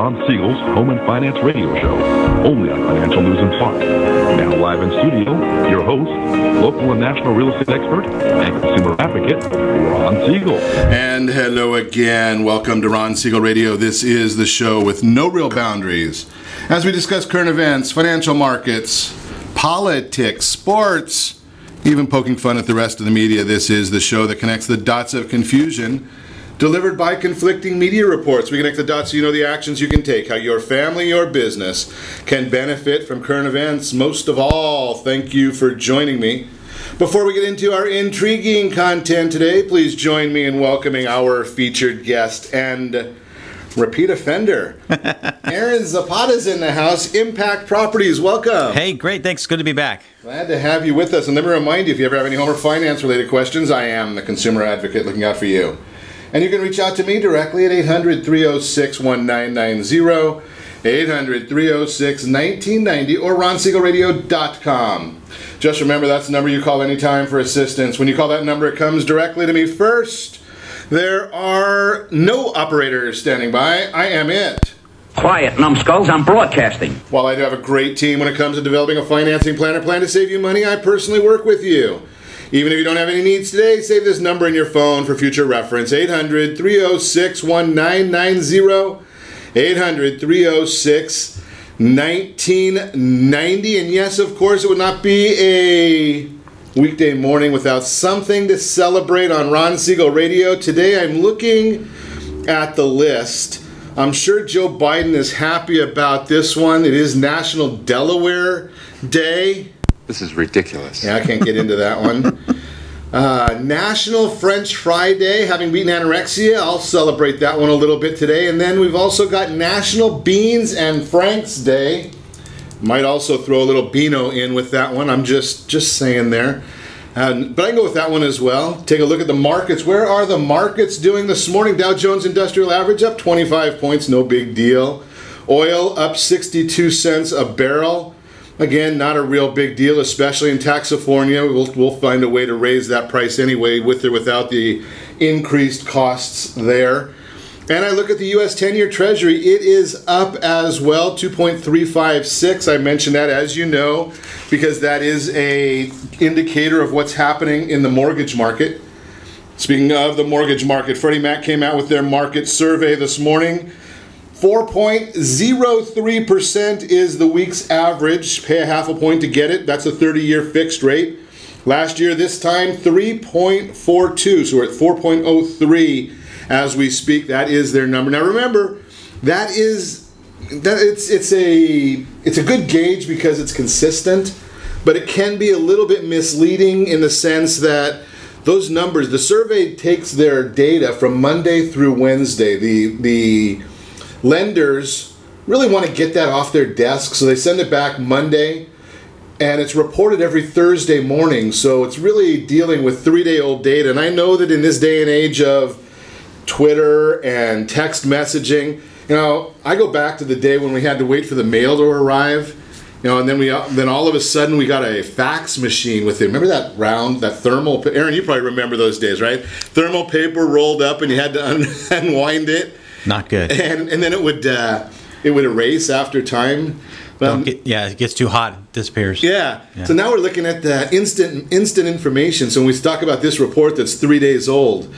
Ron Siegel's Home and Finance Radio Show, only on Financial News and Talk. Now live in studio, your host, local and national real estate expert and consumer advocate, Ron Siegel. And hello again. Welcome to Ron Siegel Radio. This is the show with no real boundaries. As we discuss current events, financial markets, politics, sports, even poking fun at the rest of the media, this is the show that connects the dots of confusion delivered by conflicting media reports. We connect the dots so you know the actions you can take, how your family, your business can benefit from current events. Most of all, thank you for joining me. Before we get into our intriguing content today, please join me in welcoming our featured guest and repeat offender. Aaron Zapata's in the house. Impact Properties, welcome. Hey, great. Thanks. Good to be back. Glad to have you with us. And let me remind you, if you ever have any home or finance related questions, I am the consumer advocate looking out for you. And you can reach out to me directly at 800-306-1990, 800-306-1990, or ronsiegelradio.com. Just remember, that's the number you call anytime for assistance. When you call that number, it comes directly to me first. There are no operators standing by. I am it. Quiet, numbskulls. I'm broadcasting. While I do have a great team when it comes to developing a financing plan or plan to save you money, I personally work with you. Even if you don't have any needs today, save this number in your phone for future reference. 800-306-1990, 800-306-1990. And yes, of course, it would not be a weekday morning without something to celebrate on Ron Siegel Radio. Today I'm looking at the list. I'm sure Joe Biden is happy about this one. It is National Delaware Day. This is ridiculous. Yeah, I can't get into that one. National French Fry Day, having beaten anorexia. I'll celebrate that one a little bit today. And then we've also got National Beans and Franks Day. Might also throw a little Beano in with that one. I'm just saying there. But I can go with that one as well. Take a look at the markets. Where are the markets doing this morning? Dow Jones Industrial Average up 25 points, no big deal. Oil up 62 cents a barrel. Again, not a real big deal, especially in California. We'll find a way to raise that price anyway, with or without the increased costs there. And I look at the U.S. 10-year Treasury. It is up as well, 2.356. I mentioned that, as you know, because that is an indicator of what's happening in the mortgage market. Speaking of the mortgage market, Freddie Mac came out with their market survey this morning. 4.03% is the week's average. Pay a half a point to get it. That's a 30-year fixed rate. Last year, this time, 3.42. So we're at 4.03 as we speak. That is their number. Now remember, it's a good gauge because it's consistent, but it can be a little bit misleading in the sense that those numbers, the survey takes their data from Monday through Wednesday. The lenders really want to get that off their desk, so they send it back Monday, and it's reported every Thursday morning, so it's really dealing with 3-day-old data. And I know that in this day and age of Twitter and text messaging, you know, I go back to the day when we had to wait for the mail to arrive, you know, and then all of a sudden we got a fax machine with it. Remember that thermal, Aaron, you probably remember those days, right? Thermal paper rolled up and you had to unwind it. Not good. And then it would erase after time. It gets too hot, it disappears. Yeah. So now we're looking at the instant information. So when we talk about this report that's 3 days old,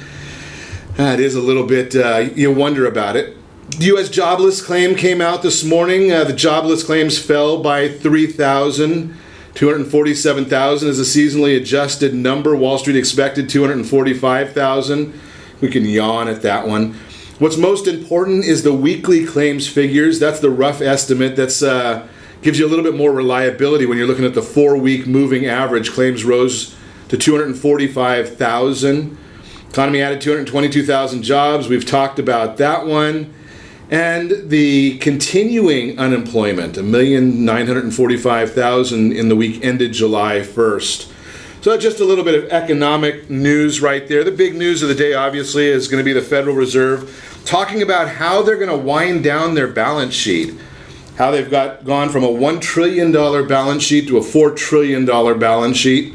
it is a little bit, you wonder about it. The U.S. jobless claim came out this morning. The jobless claims fell by 3,000. 247,000 is a seasonally adjusted number. Wall Street expected 245,000. We can yawn at that one. What's most important is the weekly claims figures. That's the rough estimate. That's gives you a little bit more reliability when you're looking at the 4-week moving average. Claims rose to 245,000. Economy added 222,000 jobs. We've talked about that one. And the continuing unemployment, 1,945,000 in the week ended July 1st. So just a little bit of economic news right there. The big news of the day, obviously, is going to be the Federal Reserve talking about how they're going to wind down their balance sheet. How they've gone from a $1 trillion balance sheet to a $4 trillion balance sheet.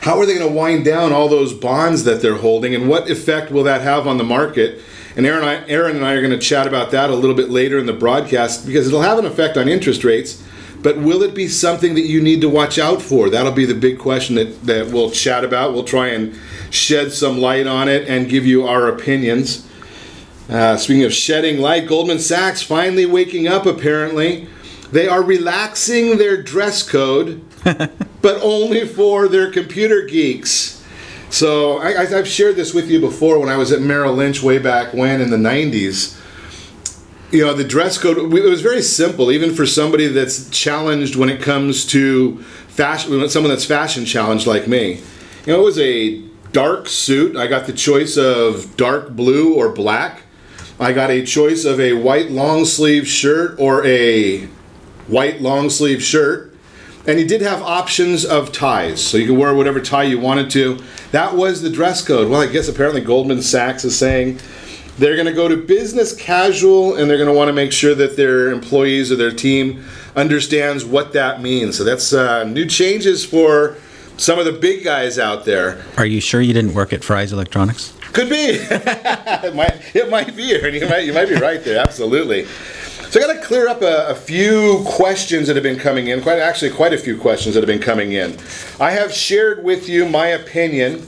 How are they going to wind down all those bonds that they're holding, and what effect will that have on the market? And Aaron and I are going to chat about that a little bit later in the broadcast because it'll have an effect on interest rates. But will it be something that you need to watch out for? That'll be the big question that we'll chat about. We'll try and shed some light on it and give you our opinions. Speaking of shedding light, Goldman Sachs finally waking up, apparently. They are relaxing their dress code, but only for their computer geeks. So I've shared this with you before when I was at Merrill Lynch way back when in the 90s. You know, the dress code, it was very simple, even for somebody that's challenged when it comes to fashion, someone that's fashion challenged like me. You know, it was a dark suit. I got the choice of dark blue or black. I got a choice of a white long sleeve shirt or a white long sleeve shirt. And you did have options of ties, so you could wear whatever tie you wanted to. That was the dress code. Well, I guess apparently Goldman Sachs is saying they're going to go to business casual, and they're going to want to make sure that their employees or their team understands what that means. So that's new changes for some of the big guys out there. Are you sure you didn't work at Fry's Electronics? Could be. it might be, Aaron. You might be right there. Absolutely. So I got to clear up a few questions that have been coming in. Quite a few questions that have been coming in. I have shared with you my opinion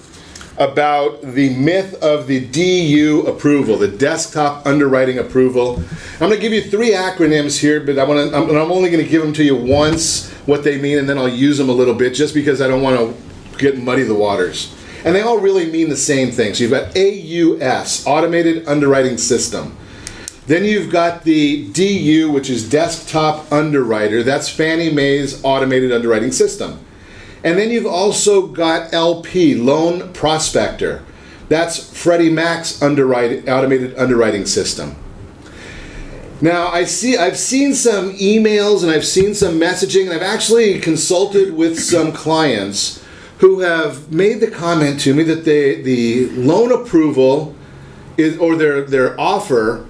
about the myth of the DU approval, the desktop underwriting approval. I'm going to give you 3 acronyms here, but I'm only going to give them to you once, what they mean, and then I'll use them a little bit just because I don't want to get muddy the waters. And they all really mean the same thing. So you've got AUS, Automated Underwriting System. Then you've got the DU, which is Desktop Underwriter. That's Fannie Mae's Automated Underwriting System. And then you've also got LP, Loan Prospector. That's Freddie Mac's Automated Underwriting System. Now, I've seen some emails and I've seen some messaging, and I've actually consulted with some clients who have made the comment to me that the loan approval or their offer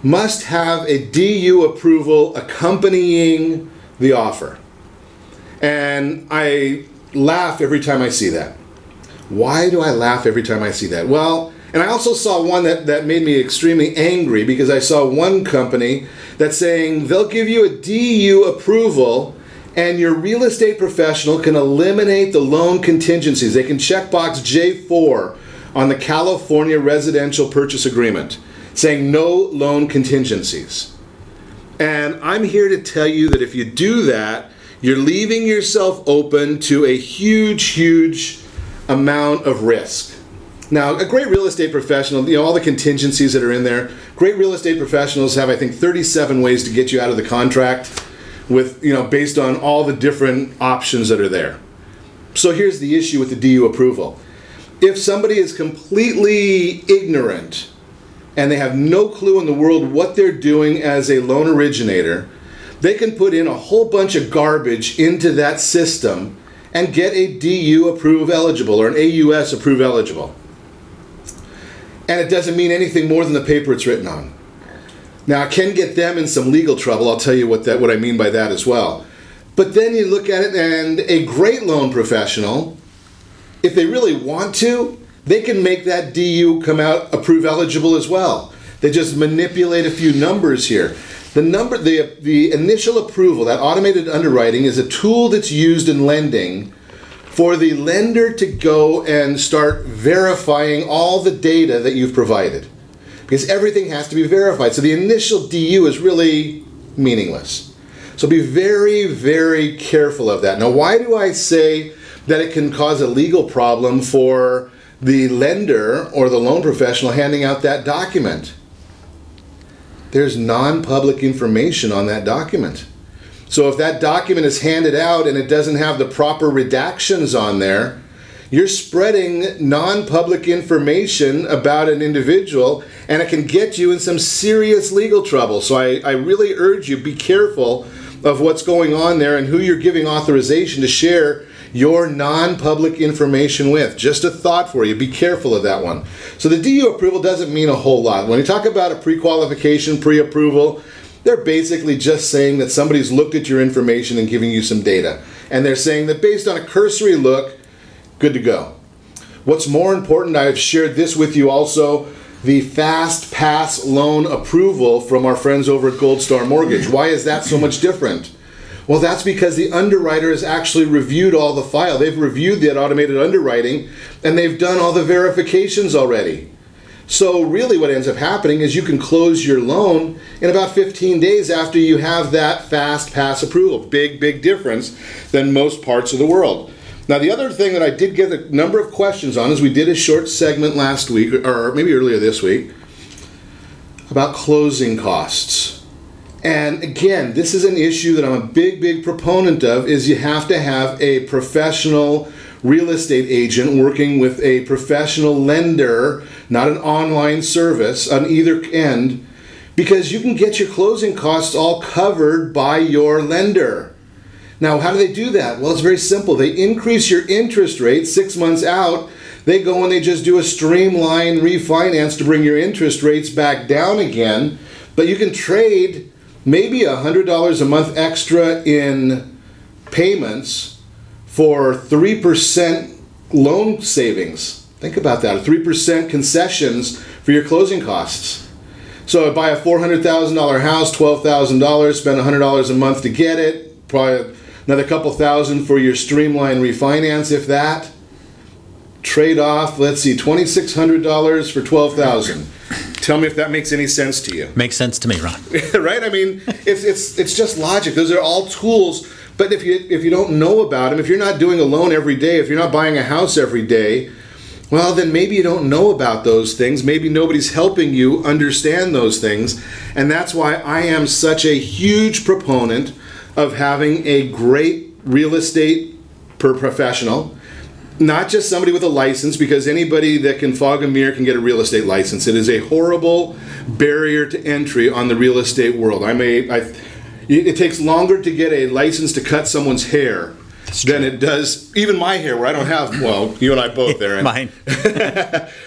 must have a DU approval accompanying the offer. And I laugh every time I see that. Why do I laugh every time I see that? Well, and I also saw one that made me extremely angry because I saw one company that's saying they'll give you a DU approval and your real estate professional can eliminate the loan contingencies. They can check box J4 on the California Residential Purchase Agreement saying no loan contingencies. And I'm here to tell you that if you do that, you're leaving yourself open to a huge amount of risk. Now, a great real estate professional, you know, all the contingencies that are in there, great real estate professionals have, I think, 37 ways to get you out of the contract with, you know, based on all the different options that are there. So here's the issue with the DU approval. If somebody is completely ignorant and they have no clue in the world what they're doing as a loan originator, they can put in a whole bunch of garbage into that system and get a DU approve eligible or an AUS approve eligible. And it doesn't mean anything more than the paper it's written on. Now, it can get them in some legal trouble. I'll tell you what I mean by that as well. But then you look at it, and a great loan professional, if they really want to, they can make that DU come out approve eligible as well. They just manipulate a few numbers here. The initial approval, that automated underwriting, is a tool that's used in lending for the lender to go and start verifying all the data that you've provided. Because everything has to be verified. So the initial DU is really meaningless. So be very careful of that. Now, why do I say that it can cause a legal problem for the lender or the loan professional handing out that document? There's non-public information on that document. So if that document is handed out and it doesn't have the proper redactions on there, you're spreading non-public information about an individual, and it can get you in some serious legal trouble. So I really urge you, be careful of what's going on there and who you're giving authorization to share your non-public information with. Just a thought for you. Be careful of that one. So the DU approval doesn't mean a whole lot. When you talk about a pre-qualification, pre-approval, they're basically just saying that somebody's looked at your information and giving you some data. And they're saying that based on a cursory look, good to go. What's more important, I've shared this with you also, the fast pass loan approval from our friends over at Gold Star Mortgage. Why is that so much different? Well, that's because the underwriter has actually reviewed all the file. They've reviewed that automated underwriting, and they've done all the verifications already. So really what ends up happening is you can close your loan in about 15 days after you have that fast pass approval. Big, big difference than most parts of the world. Now, the other thing that I did get a number of questions on is we did a short segment last week, or maybe earlier this week, about closing costs. And again, this is an issue that I'm a big, big proponent of, is you have to have a professional real estate agent working with a professional lender, not an online service on either end, because you can get your closing costs all covered by your lender. Now, how do they do that? Well, it's very simple. They increase your interest rate 6 months out. They go and they just do a streamline refinance to bring your interest rates back down again. But you can trade maybe $100 a month extra in payments for 3% loan savings. Think about that, 3% concessions for your closing costs. So buy a $400,000 house, $12,000, spend $100 a month to get it, probably another couple thousand for your streamline refinance, if that. Trade off, let's see, $2,600 for $12,000. Tell me if that makes any sense to you. Makes sense to me, Ron. Right? I mean, it's just logic. Those are all tools. But if you don't know about them, if you're not doing a loan every day, if you're not buying a house every day, well, then maybe you don't know about those things. Maybe nobody's helping you understand those things. And that's why I am such a huge proponent of having a great real estate professional, not just somebody with a license, because anybody that can fog a mirror can get a real estate license. It is a horrible barrier to entry on the real estate world. It takes longer to get a license to cut someone's hair than it does even my hair, where I don't have, well, you and I both, Aaron. Mine.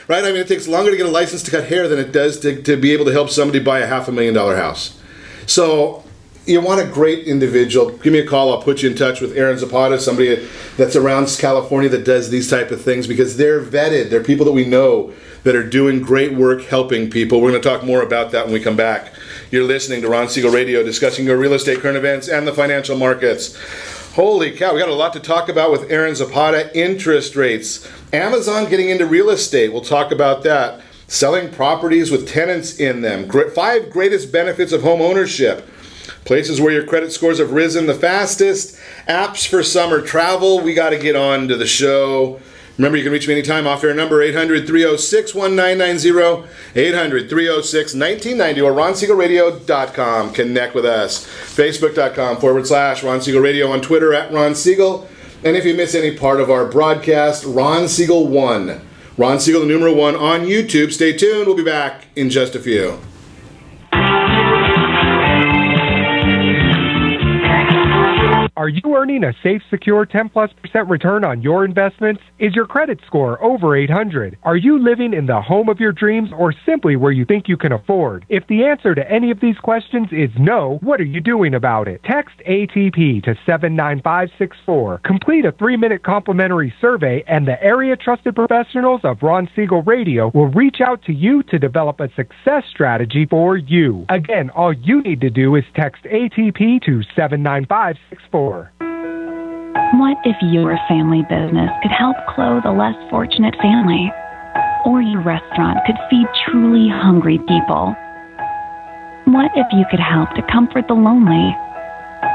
Right? I mean, it takes longer to get a license to cut hair than it does to be able to help somebody buy a $500,000 house. So you want a great individual, give me a call. I'll put you in touch with Aaron Zapata, somebody that's around California that does these type of things, because they're vetted. They're people that we know that are doing great work helping people. We're going to talk more about that when we come back. You're listening to Ron Siegel Radio, discussing your real estate, current events, and the financial markets. Holy cow, we got a lot to talk about with Aaron Zapata. Interest rates, Amazon getting into real estate, we'll talk about that. Selling properties with tenants in them, 5 greatest benefits of home ownership. Places where your credit scores have risen the fastest. Apps for summer travel. We got to get on to the show. Remember, you can reach me anytime. Off-air number 800-306-1990, 800-306-1990, or RonSiegelRadio.com. Connect with us. Facebook.com/Ron Siegel Radio. On Twitter @Ron Siegel. And if you miss any part of our broadcast, Ron Siegel 1. Ron Siegel, the numeral 1 on YouTube. Stay tuned. We'll be back in just a few. Are you earning a safe, secure 10+% return on your investments? Is your credit score over 800? Are you living in the home of your dreams, or simply where you think you can afford? If the answer to any of these questions is no, what are you doing about it? Text ATP to 79564. Complete a 3-minute complimentary survey, and the area trusted professionals of Ron Siegel Radio will reach out to you to develop a success strategy for you. Again, all you need to do is text ATP to 79564. What if your family business could help clothe a less fortunate family? Or your restaurant could feed truly hungry people? What if you could help to comfort the lonely?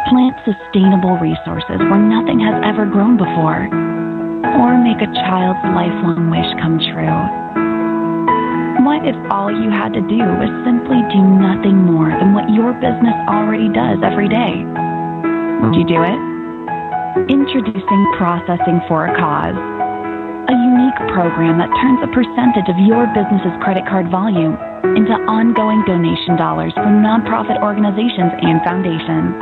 Plant sustainable resources where nothing has ever grown before? Or make a child's lifelong wish come true? What if all you had to do was simply do nothing more than what your business already does every day? Would you do it? Introducing Processing for a Cause, a unique program that turns a percentage of your business's credit card volume into ongoing donation dollars for nonprofit organizations and foundations.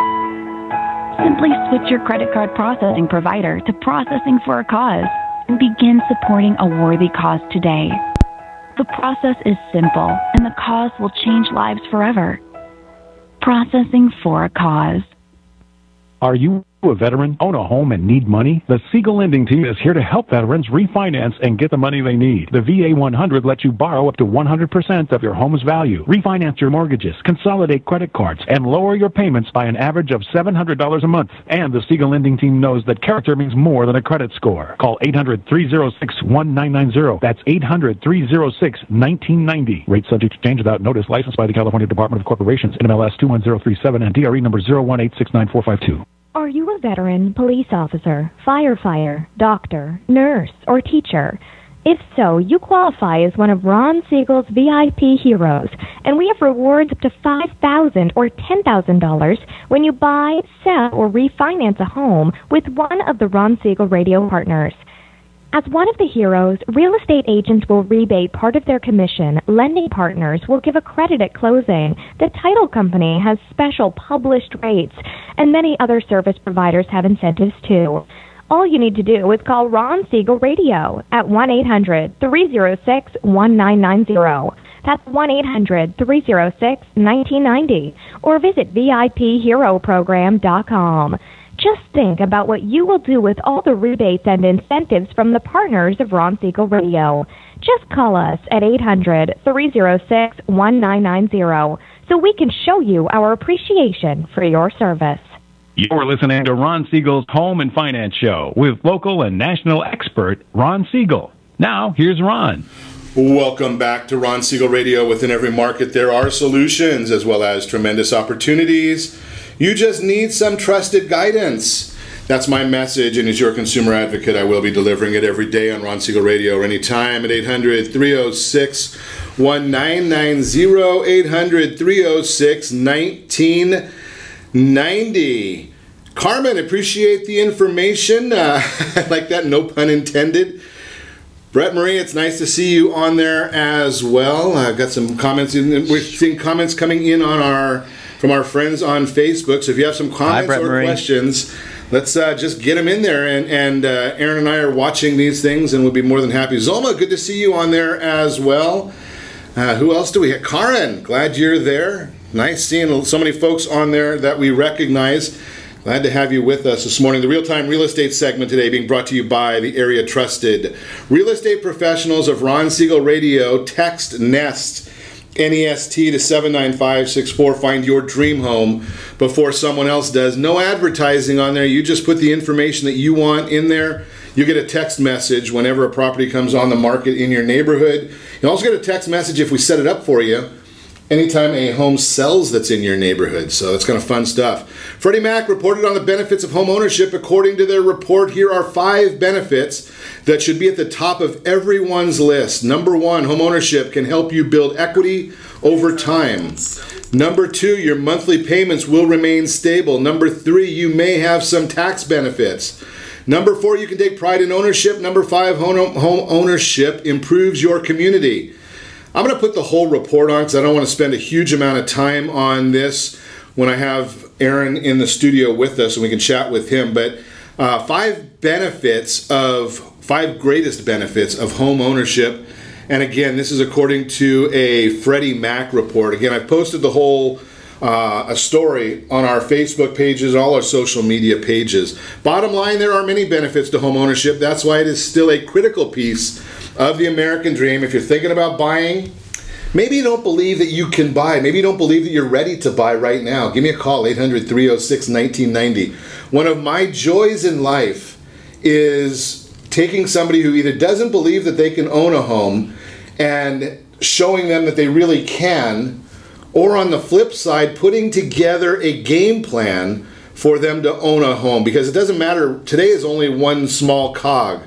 Simply switch your credit card processing provider to Processing for a Cause and begin supporting a worthy cause today. The process is simple, and the cause will change lives forever. Processing for a Cause. Are you a veteran, own a home, and need money? The Siegel lending team is here to help veterans refinance and get the money they need. The VA 100 lets you borrow up to 100% of your home's value, refinance your mortgages, consolidate credit cards, and lower your payments by an average of $700 a month. And the Siegel lending team knows that character means more than a credit score. Call 800-306-1990. That's 800-306-1990. Rate subject to change without notice. Licensed by the California Department of Corporations, NMLS 21037, and DRE number 018694452. Are you a veteran, police officer, firefighter, doctor, nurse, or teacher? If so, you qualify as one of Ron Siegel's VIP heroes, and we have rewards up to $5,000 or $10,000 when you buy, sell, or refinance a home with one of the Ron Siegel radio partners. As one of the heroes, real estate agents will rebate part of their commission, lending partners will give a credit at closing, the title company has special published rates, and many other service providers have incentives too. All you need to do is call Ron Siegel Radio at 1-800-306-1990. That's 1-800-306-1990. Or visit VIPHeroProgram.com. Just think about what you will do with all the rebates and incentives from the partners of Ron Siegel Radio. Just call us at 800-306-1990 so we can show you our appreciation for your service. You're listening to Ron Siegel's Home and Finance Show with local and national expert Ron Siegel. Now, here's Ron. Welcome back to Ron Siegel Radio. Within every market, there are solutions as well as tremendous opportunities. You just need some trusted guidance. That's my message, and as your consumer advocate, I will be delivering it every day on Ron Siegel Radio or anytime at 800-306-1990, 800-306-1990. Carmen, appreciate the information. I like that, no pun intended. Brett Marie, it's nice to see you on there as well. I've got some comments we're seeing comments coming in on from our friends on Facebook. So if you have some comments or questions, let's just get them in there. And Aaron and I are watching these things and we'll be more than happy. Zoma, good to see you on there as well. Who else do we have? Karen, glad you're there. Nice seeing so many folks on there that we recognize. Glad to have you with us this morning. The Real-Time Real Estate segment today being brought to you by the area trusted real estate professionals of Ron Siegel Radio. Text NEST, N-E-S-T to 79564. Find your dream home before someone else does. No advertising on there. You just put the information that you want in there. You get a text message whenever a property comes on the market in your neighborhood. You also get a text message if we set it up for you anytime a home sells that's in your neighborhood. So that's kind of fun stuff. Freddie Mac reported on the benefits of home ownership. According to their report, here are 5 benefits that should be at the top of everyone's list. Number 1, home ownership can help you build equity over time. Number 2, your monthly payments will remain stable. Number 3, you may have some tax benefits. Number 4, you can take pride in ownership. Number 5, home ownership improves your community. I'm going to put the whole report on because I don't want to spend a huge amount of time on this when I have Aaron in the studio with us and we can chat with him. But 5 greatest benefits of home ownership. And again, this is according to a Freddie Mac report. Again, I've posted the whole a story on our Facebook pages, all our social media pages. Bottom line, there are many benefits to home ownership. That's why it is still a critical piece of the American dream. If you're thinking about buying, maybe you don't believe that you can buy. Maybe you don't believe that you're ready to buy right now. Give me a call, 800-306-1990. One of my joys in life is taking somebody who either doesn't believe that they can own a home and showing them that they really can, or on the flip side, putting together a game plan for them to own a home. Because it doesn't matter, today is only one small cog.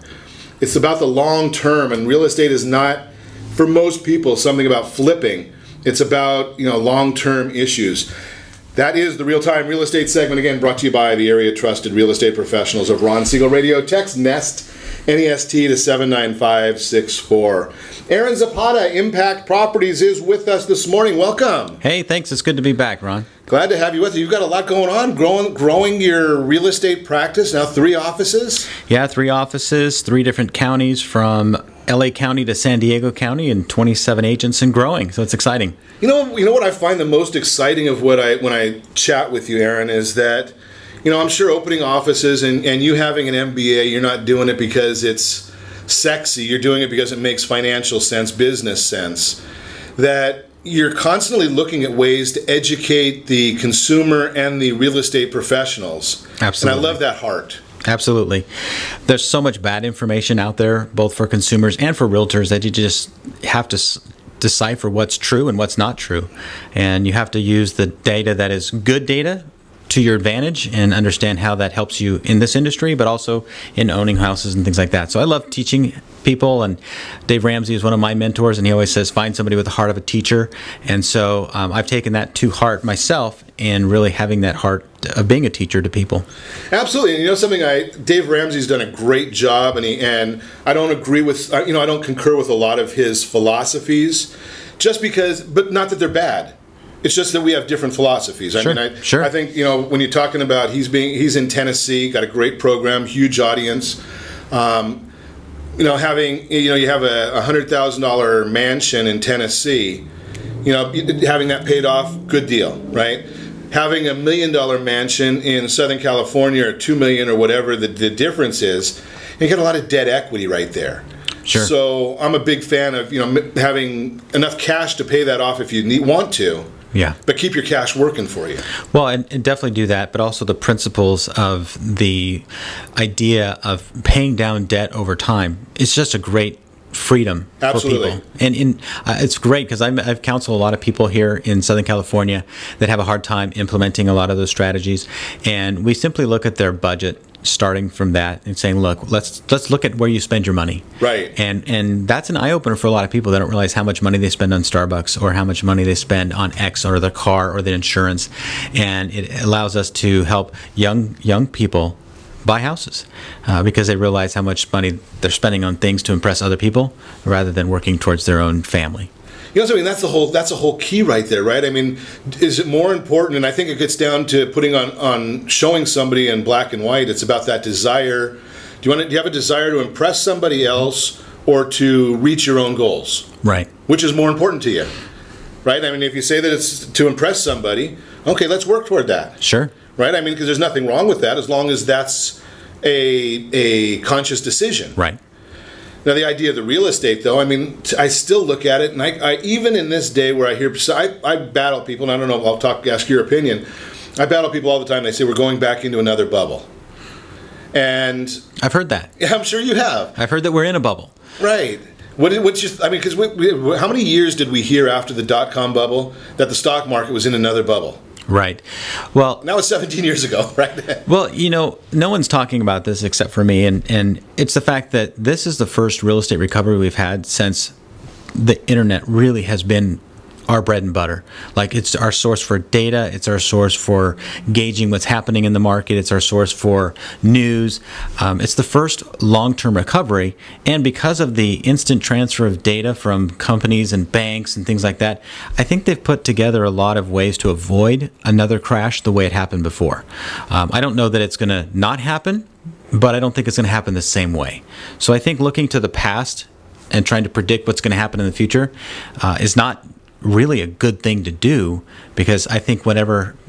It's about the long term, and real estate is not, for most people, something about flipping. It's about, long-term issues. That is the Real-Time Real Estate segment, again, brought to you by the area trusted real estate professionals of Ron Siegel Radio. Text NEST, N-E-S-T to 79564. Aaron Zapata, Impact Properties, is with us this morning. Welcome. Hey, thanks. It's good to be back, Ron. Glad to have you with us. You've got a lot going on, growing your real estate practice. Now 3 offices? Yeah, 3 offices, 3 different counties from LA County to San Diego County, and 27 agents and growing. So it's exciting. You know what I find the most exciting of when I chat with you, Aaron, is that I'm sure opening offices and you having an MBA, you're not doing it because it's sexy. You're doing it because it makes financial sense, business sense. That you're constantly looking at ways to educate the consumer and the real estate professionals. Absolutely. And I love that heart. Absolutely. There's so much bad information out there, both for consumers and for realtors, that you just have to decipher what's true and what's not true. And you have to use the data that is good data to your advantage and understand how that helps you in this industry, but also in owning houses and things like that. So I love teaching people, and Dave Ramsey is one of my mentors, and he always says, find somebody with the heart of a teacher. And so I've taken that to heart myself, and really having that heart of being a teacher to people. Absolutely. And you know something, Dave Ramsey's done a great job, and I don't agree with, I don't concur with a lot of his philosophies, just because, but not that they're bad. It's just that we have different philosophies. Sure, I think, when you're talking about he's in Tennessee, got a great program, huge audience. You have a $100,000 mansion in Tennessee, having that paid off, good deal, right? Having $1 million mansion in Southern California, or $2 million, or whatever the difference is, you get a lot of debt equity right there. Sure. So I'm a big fan of having enough cash to pay that off if you want to. Yeah. But keep your cash working for you. Well, and definitely do that, but also the principles of the idea of paying down debt over time. It's just a great freedom Absolutely. For people. And it's great because I've counseled a lot of people here in Southern California that have a hard time implementing a lot of those strategies. And we simply look at their budget, starting from that and saying, look, let's look at where you spend your money. Right. And that's an eye-opener for a lot of people. They don't realize how much money they spend on Starbucks, or how much money they spend on X, or their car, or their insurance. And it allows us to help young people buy houses because they realize how much money they're spending on things to impress other people rather than working towards their own family. That's the whole key right there, right? I mean, is it more important? And I think it gets down to putting on showing somebody in black and white. It's about that desire. Do you have a desire to impress somebody else or to reach your own goals? Right. Which is more important to you, right? I mean, if you say that it's to impress somebody, okay, let's work toward that. Sure. Right? I mean, because there's nothing wrong with that as long as that's a conscious decision. Right. Now, the idea of the real estate, though, I mean, I still look at it, and I even in this day where I battle people, and I don't know, I'll ask your opinion. I battle people all the time. They say we're going back into another bubble. And I've heard that. Yeah, I'm sure you have. I've heard that we're in a bubble. Right. Because how many years did we hear after the dot-com bubble that the stock market was in another bubble? Right. Well, that was 17 years ago, right? Well, no one's talking about this except for me, and it's the fact that this is the first real estate recovery we've had since the internet really has been our bread and butter. Like, it's our source for data, it's our source for gauging what's happening in the market, it's our source for news. It's the first long-term recovery, and because of the instant transfer of data from companies and banks and things like that, I think they've put together a lot of ways to avoid another crash the way it happened before. I don't know that it's going to not happen, but I don't think it's going to happen the same way. So I think looking to the past and trying to predict what's going to happen in the future is not really a good thing to do, because I think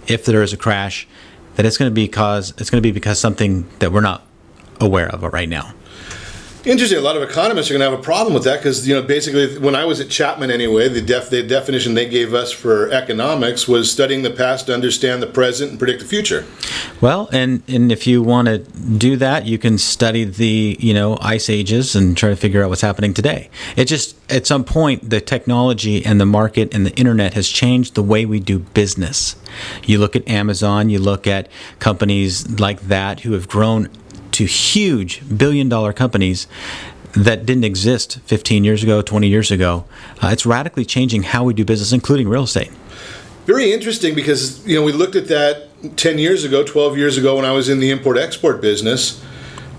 if there is a crash, that it's going to be because something that we're not aware of right now. Interesting. A lot of economists are going to have a problem with that because, basically, when I was at Chapman anyway, the definition they gave us for economics was studying the past to understand the present and predict the future. Well, and if you want to do that, you can study the, ice ages and try to figure out what's happening today. It just, at some point, the technology and the market and the internet has changed the way we do business. You look at Amazon, you look at companies like that who have grown to huge billion-dollar companies that didn't exist 15 years ago, 20 years ago. It's radically changing how we do business, including real estate. Very interesting because, we looked at that 10 years ago, 12 years ago when I was in the import-export business.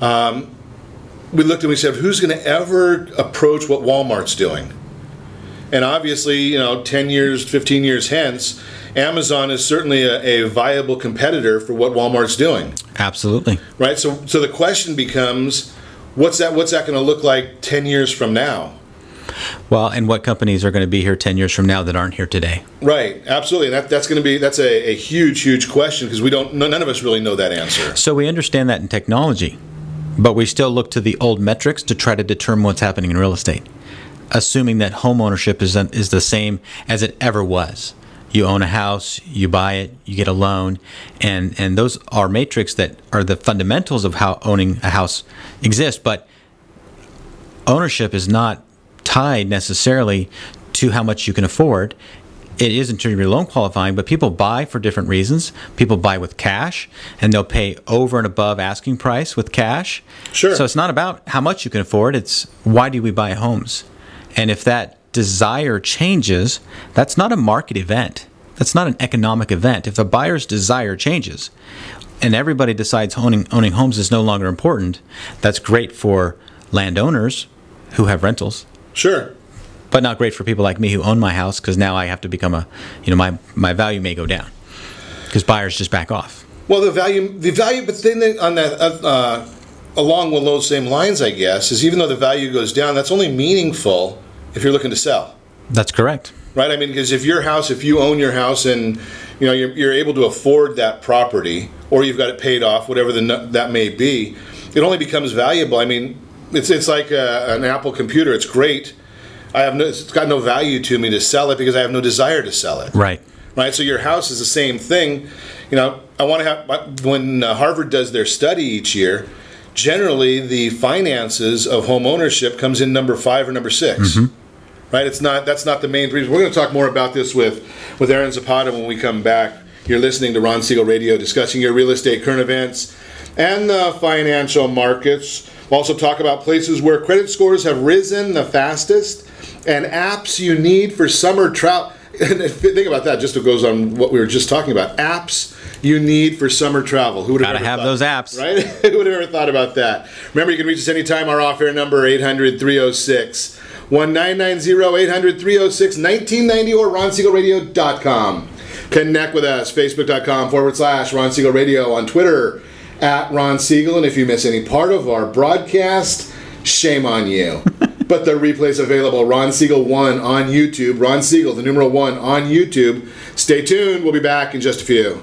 We looked and we said, who's going to ever approach what Walmart's doing? And obviously, 10 years, 15 years hence, Amazon is certainly a viable competitor for what Walmart's doing. Absolutely. Right? So the question becomes, what's that going to look like 10 years from now? Well, and what companies are going to be here 10 years from now that aren't here today? Right, absolutely. That's a huge question because none of us really know that answer. So we understand that in technology, but we still look to the old metrics to try to determine what's happening in real estate, assuming that home ownership is the same as it ever was. You own a house, you buy it, you get a loan, and those are metrics that are the fundamentals of how owning a house exists. But ownership is not tied necessarily to how much you can afford. It is in terms of your loan qualifying, but people buy for different reasons. People buy with cash, and they'll pay over and above asking price with cash. Sure. So it's not about how much you can afford. It's why do we buy homes? And if that desire changes, that's not a market event. That's not an economic event. If the buyer's desire changes and everybody decides owning homes is no longer important, that's great for landowners who have rentals. Sure. But not great for people like me who own my house, because now I have to become my value may go down because buyers just back off. Well, the value, but then on that, along with those same lines, I guess, is even though the value goes down, that's only meaningful if you're looking to sell. That's correct. Right? I mean, because if you own your house and you're able to afford that property, or you've got it paid off, whatever that may be, it only becomes valuable. I mean, it's like an Apple computer. It's great. It's got no value to me to sell it because I have no desire to sell it. Right. Right. So your house is the same thing. I want to have, when Harvard does their study each year, generally the finances of home ownership comes in number 5 or number 6. Mm-hmm. Right. That's not the main reason. We're going to talk more about this with Aaron Zapata when we come back. You're listening to Ron Siegel Radio, discussing your real estate current events and the financial markets. We'll also talk about places where credit scores have risen the fastest and apps you need for summer travel. And think about that, just it goes on what we were just talking about. Apps you need for summer travel. Who would have Gotta have those apps. Right? Who would have ever thought about that? Remember, you can reach us anytime. Our off-air number, 800-306-1990, 800-306-1990, or RonSiegelRadio.com. Connect with us, Facebook.com/Ron Siegel Radio, on Twitter, @Ron Siegel. And if you miss any part of our broadcast, shame on you. But the replay's available. Ron Siegel 1 on YouTube. Ron Siegel, the numeral 1 on YouTube. Stay tuned. We'll be back in just a few.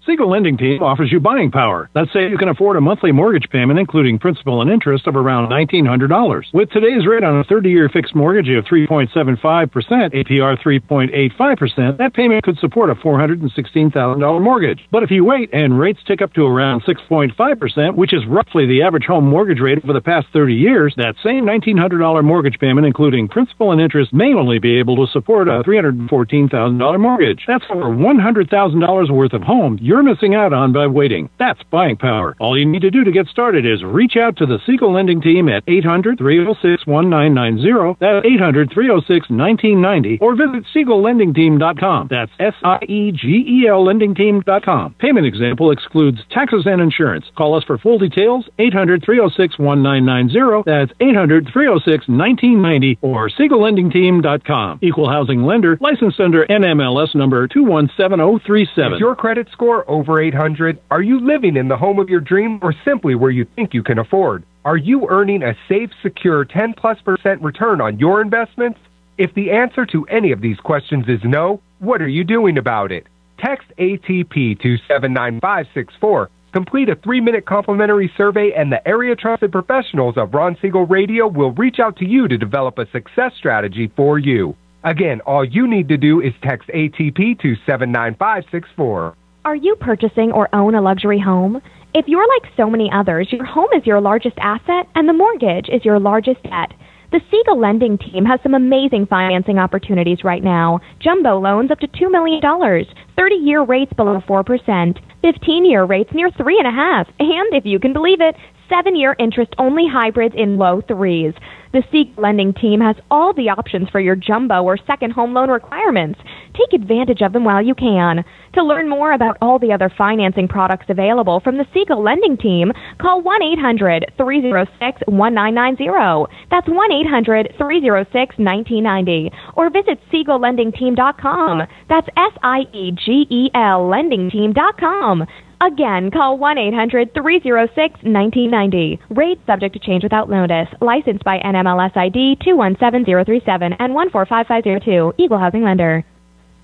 Siegel Lending Team offers you buying power. Let's say you can afford a monthly mortgage payment, including principal and interest, of around $1,900. With today's rate on a 30-year fixed mortgage of 3.75%, APR 3.85%, that payment could support a $416,000 mortgage. But if you wait and rates tick up to around 6.5%, which is roughly the average home mortgage rate over the past 30 years, that same $1,900 mortgage payment, including principal and interest, may only be able to support a $314,000 mortgage. That's over $100,000 worth of home you're missing out on by waiting. That's buying power. All you need to do to get started is reach out to the Siegel Lending Team at 800-306-1990. That's 800-306-1990. Or visit SiegelLendingTeam.com. That's SIEGEL LendingTeam.com. Payment example excludes taxes and insurance. Call us for full details. 800-306-1990. That's 800-306-1990 or SiegelLendingTeam.com. Equal housing lender. Licensed under NMLS number 217037. Is your credit score over 800? Are you living in the home of your dream, or simply where you think you can afford? Are you earning a safe, secure 10+% return on your investments? If the answer to any of these questions is no, what are you doing about it? Text ATP to 79564. Complete a 3-minute complimentary survey, and the area trusted professionals of Ron Siegel Radio will reach out to you to develop a success strategy for you. Again, all you need to do is text ATP to 79564. Are you purchasing or own a luxury home? If you're like so many others, your home is your largest asset and the mortgage is your largest debt. The Siegel Lending Team has some amazing financing opportunities right now. Jumbo loans up to $2 million, 30-year rates below 4%, 15-year rates near 3.5%, and if you can believe it, 7-year interest-only hybrids in low 3s. The Siegel Lending Team has all the options for your jumbo or second home loan requirements. Take advantage of them while you can. To learn more about all the other financing products available from the Siegel Lending Team, call 1-800-306-1990. That's 1-800-306-1990. Or visit SiegelLendingTeam.com. That's SIEGEL LendingTeam.com. Again, call 1-800-306-1990. Rates subject to change without notice. Licensed by NMLS ID 217037 and 145502. Equal housing lender.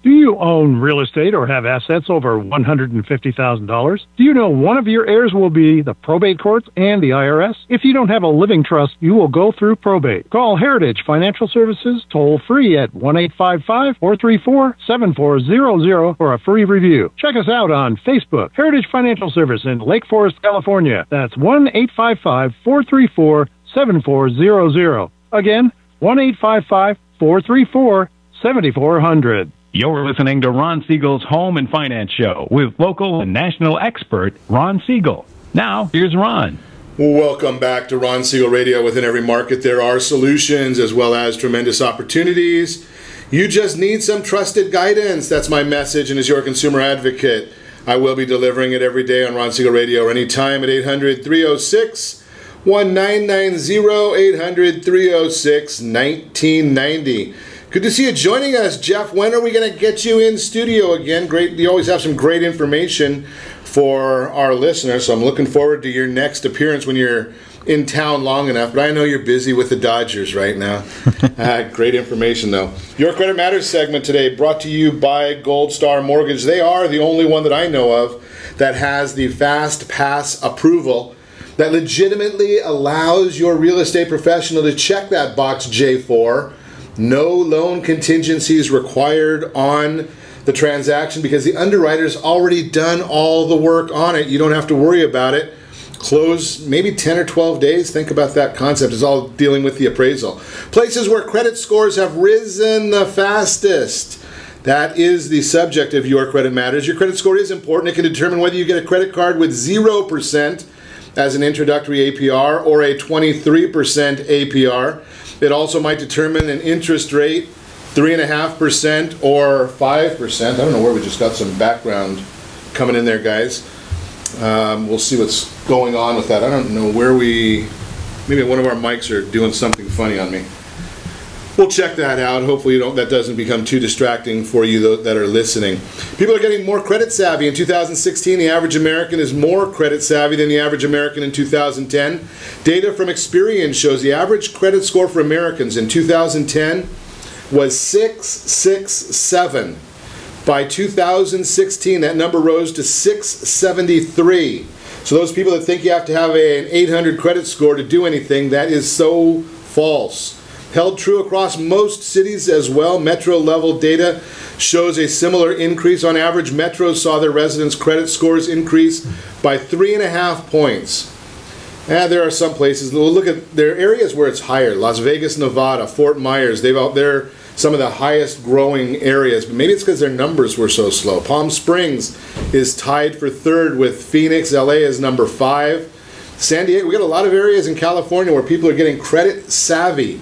Do you own real estate or have assets over $150,000? Do you know one of your heirs will be the probate courts and the IRS? If you don't have a living trust, you will go through probate. Call Heritage Financial Services toll free at 1-855-434-7400 for a free review. Check us out on Facebook, Heritage Financial Service in Lake Forest, California. That's 1-855-434-7400. Again, 1-855-434-7400. You're listening to Ron Siegel's Home and Finance Show with local and national expert Ron Siegel. Now, here's Ron. Welcome back to Ron Siegel Radio. Within every market, there are solutions as well as tremendous opportunities. You just need some trusted guidance. That's my message, and as your consumer advocate, I will be delivering it every day on Ron Siegel Radio or anytime at 800-306-1990, 800-306-1990. Good to see you joining us, Jeff. When are we going to get you in studio again? Great. You always have some great information for our listeners, so I'm looking forward to your next appearance when you're in town long enough. But I know you're busy with the Dodgers right now. Great information, though. Your Credit Matters segment today brought to you by Gold Star Mortgage. They are the only one that I know of that has the Fast Pass approval that legitimately allows your real estate professional to check that box J4. No loan contingencies required on the transaction because the underwriter's already done all the work on it. You don't have to worry about it. Close maybe 10 or 12 days. Think about that concept. It's all dealing with the appraisal. Places where credit scores have risen the fastest. That is the subject of Your Credit Matters. Your credit score is important. It can determine whether you get a credit card with 0% as an introductory APR or a 23% APR. It also might determine an interest rate, 3.5% or 5%. I don't know where we just got some background coming in there, guys. We'll see what's going on with that. I don't know where maybe one of our mics are doing something funny on me. We'll check that out. Hopefully that doesn't become too distracting for you that are listening. People are getting more credit savvy. In 2016, the average American is more credit savvy than the average American in 2010. Data from Experian shows the average credit score for Americans in 2010 was 667. By 2016, that number rose to 673. So those people that think you have to have an 800 credit score to do anything, that is so false. Held true across most cities as well. Metro level data shows a similar increase. On average, metros saw their residents' credit scores increase by 3.5 points. There are some places. We'll look at there are areas where it's higher. Las Vegas, Nevada, Fort Myers. They're some of the highest growing areas. But maybe it's because their numbers were so slow. Palm Springs is tied for third with Phoenix. LA is number 5. San Diego. We got a lot of areas in California where people are getting credit savvy.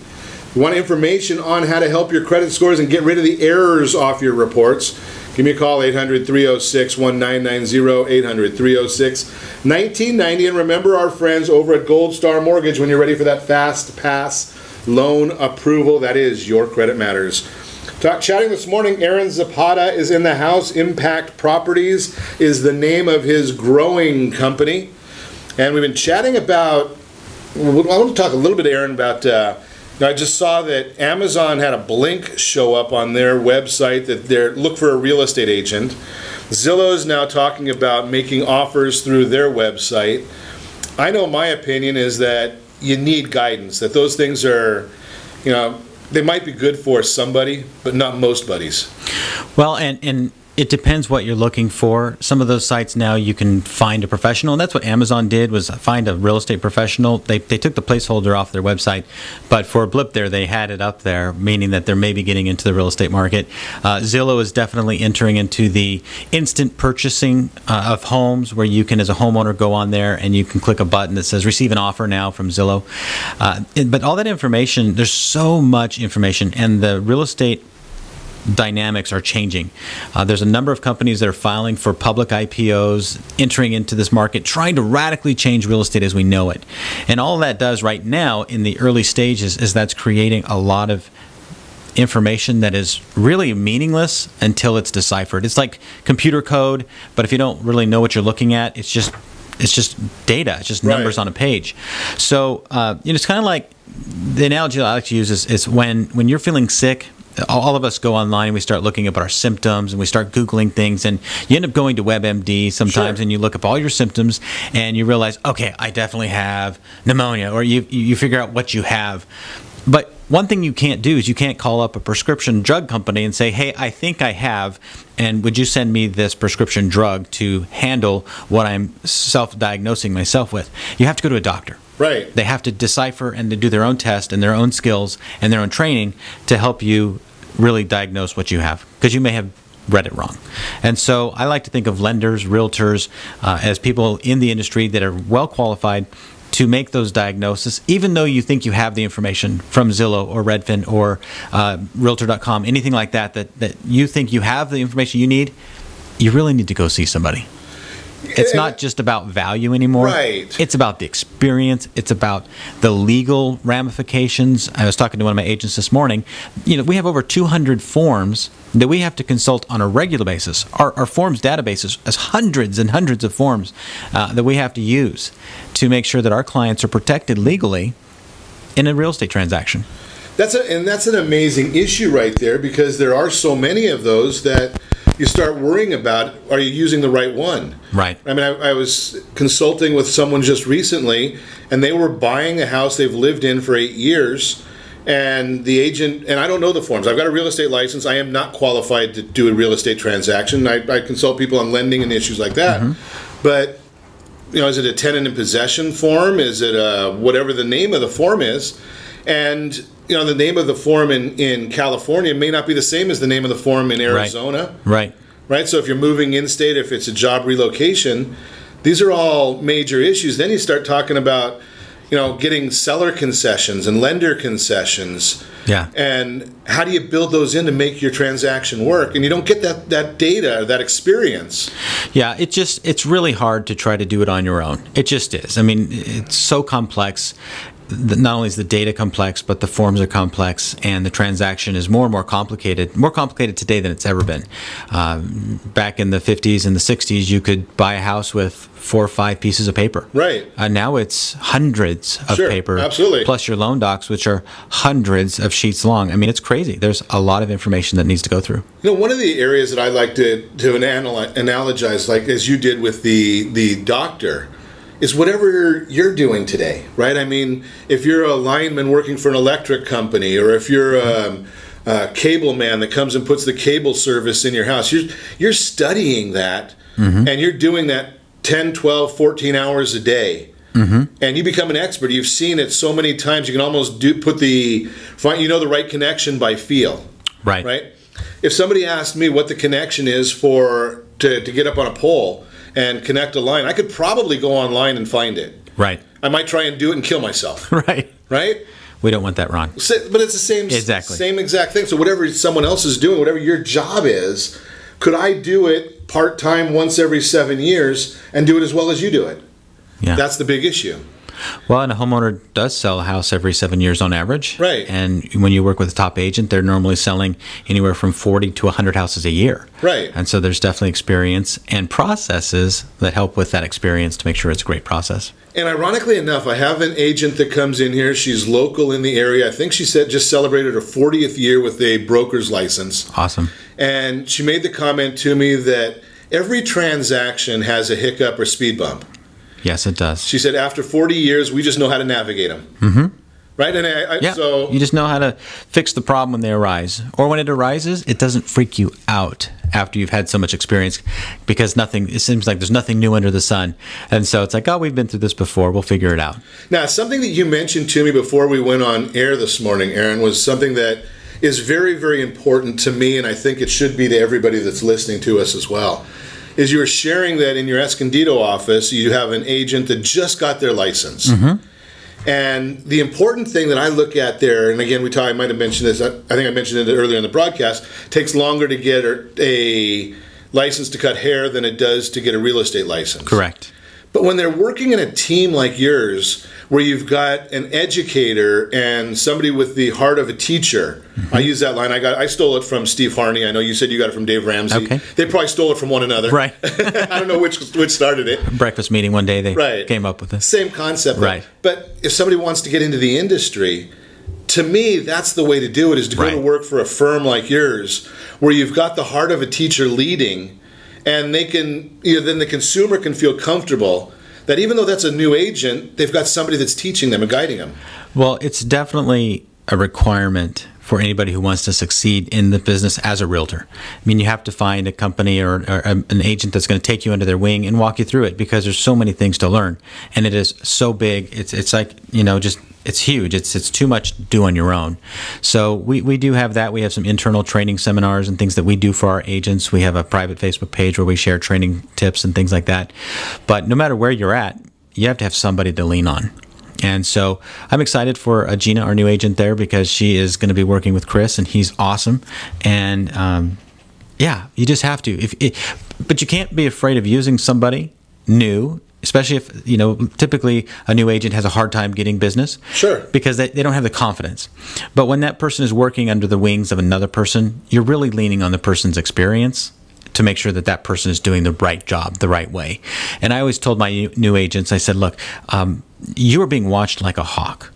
You want information on how to help your credit scores and get rid of the errors off your reports? Give me a call, 800-306-1990, 800-306-1990. And remember our friends over at Gold Star Mortgage when you're ready for that Fast Pass loan approval. That is Your Credit Matters. Chatting this morning, Aaron Zapata is in the house. Impact Properties is the name of his growing company. And we've been chatting about, I want to talk a little bit, Aaron, about... I just saw that Amazon had a blink show up on their website that they're look for a real estate agent. Zillow is now talking about making offers through their website. I know my opinion is that you need guidance, that those things are, they might be good for somebody, but not most buddies. Well, and it depends what you're looking for. Some of those sites now you can find a professional, and that's what Amazon did, was find a real estate professional. They took the placeholder off their website, but for a blip there, they had it up there, meaning that they're maybe getting into the real estate market. Zillow is definitely entering into the instant purchasing of homes, where you can, as a homeowner, go on there and you can click a button that says receive an offer now from Zillow. But all that information, there's so much information, and the real estate dynamics are changing. There's a number of companies that are filing for public IPOs, entering into this market, trying to radically change real estate as we know it. And all that does right now in the early stages is that's creating a lot of information that is really meaningless until it's deciphered. It's like computer code, but if you don't really know what you're looking at, it's just data. It's just numbers on a page. So it's kind of like the analogy that I like to use is when you're feeling sick. All of us go online and we start looking up our symptoms and we start Googling things, and you end up going to WebMD sometimes and you look up all your symptoms and you realize, okay, I definitely have pneumonia, or you figure out what you have. But one thing you can't do is you can't call up a prescription drug company and say, hey, I think I have, and would you send me this prescription drug to handle what I'm self-diagnosing myself with? You have to go to a doctor. Right. They have to decipher and to do their own test and their own skills and their own training to help you really diagnose what you have, because you may have read it wrong. And so I like to think of lenders, realtors, as people in the industry that are well qualified to make those diagnoses, even though you think you have the information from Zillow or Redfin or Realtor.com, anything like that you think you have the information you need. You really need to go see somebody. It's not just about value anymore. Right. It's about the experience. It's about the legal ramifications. I was talking to one of my agents this morning. We have over 200 forms that we have to consult on a regular basis. Our forms database is hundreds and hundreds of forms that we have to use to make sure that our clients are protected legally in a real estate transaction. That's an amazing issue right there, because there are so many of those that you start worrying about, are you using the right one? Right. I mean, I was consulting with someone just recently, and they were buying a house they've lived in for 8 years, and the agent, and I don't know the forms. I've got a real estate license. I am not qualified to do a real estate transaction. I consult people on lending and issues like that. Mm-hmm. But, is it a tenant in possession form? Is it whatever the name of the form is? And the name of the form in California may not be the same as the name of the form in Arizona. Right. So if you're moving in-state, if it's a job relocation, these are all major issues. Then you start talking about, getting seller concessions and lender concessions. Yeah. And how do you build those in to make your transaction work? And you don't get that data, that experience. Yeah, it's really hard to try to do it on your own. It just is. I mean, it's so complex. Not only is the data complex, but the forms are complex, and the transaction is more and more complicated today than it's ever been. Back in the 50s and the 60s, you could buy a house with 4 or 5 pieces of paper. Right. Now it's hundreds of paper. Absolutely. Plus your loan docs, which are hundreds of sheets long. I mean, it's crazy. There's a lot of information that needs to go through. One of the areas that I like to analogize, like as you did with the doctor, is whatever you're doing today, right? I mean, if you're a lineman working for an electric company, or if you're a cable man that comes and puts the cable service in your house, you're studying that, mm-hmm. and you're doing that 10, 12, 14 hours a day. Mm-hmm. And you become an expert. You've seen it so many times, you can almost put the right connection by feel. Right? If somebody asked me what the connection is to get up on a pole and connect a line, I could probably go online and find it. Right. I might try and do it and kill myself. Right. Right? We don't want that wrong. But it's the same exact thing. So whatever someone else is doing, whatever your job is, could I do it part-time once every 7 years and do it as well as you do it? Yeah. That's the big issue. Well, and a homeowner does sell a house every 7 years on average. Right. And when you work with a top agent, they're normally selling anywhere from 40 to 100 houses a year. Right. And so there's definitely experience and processes that help with that experience to make sure it's a great process. And ironically enough, I have an agent that comes in here. She's local in the area. I think she just celebrated her 40th year with a broker's license. Awesome. And she made the comment to me that every transaction has a hiccup or speed bump. Yes, it does. She said, after 40 years, we just know how to navigate them. Mm-hmm. Right? And so you just know how to fix the problem when they arise. Or when it arises, it doesn't freak you out after you've had so much experience, because it seems like there's nothing new under the sun. And so it's like, oh, we've been through this before. We'll figure it out. Now, something that you mentioned to me before we went on air this morning, Aaron, was something that is very, very important to me, and I think it should be to everybody that's listening to us as well. Is you were sharing that in your Escondido office, you have an agent that just got their license. Mm-hmm. And the important thing that I look at there, and again, I might have mentioned this, I think I mentioned it earlier in the broadcast, takes longer to get a license to cut hair than it does to get a real estate license. Correct. But when they're working in a team like yours, where you've got an educator and somebody with the heart of a teacher, I use that line. I stole it from Steve Harney. I know you said you got it from Dave Ramsey. Okay. They probably stole it from one another. Right. I don't know which started it. Breakfast meeting one day, they came up with this. Same concept. Right. But if somebody wants to get into the industry, to me, that's the way to do it, is to go to work for a firm like yours, where you've got the heart of a teacher leading, and they can, then the consumer can feel comfortable that even though that's a new agent, they've got somebody that's teaching them and guiding them. Well, it's definitely a requirement for anybody who wants to succeed in the business as a realtor. I mean, you have to find a company or an agent that's going to take you under their wing and walk you through it, because there's so many things to learn, and it is so big. It's like, it's huge. It's too much to do on your own. So we do have that. We have some internal training seminars and things that we do for our agents. We have a private Facebook page where we share training tips and things like that. But no matter where you're at, you have to have somebody to lean on. And so I'm excited for Gina, our new agent there, because she is going to be working with Chris, and he's awesome. And you just have to. But you can't be afraid of using somebody new, especially if, typically a new agent has a hard time getting business. Sure. Because they don't have the confidence. But when that person is working under the wings of another person, you're really leaning on the person's experience to make sure that that person is doing the right job the right way. And I always told my new agents, I said, look, you are being watched like a hawk.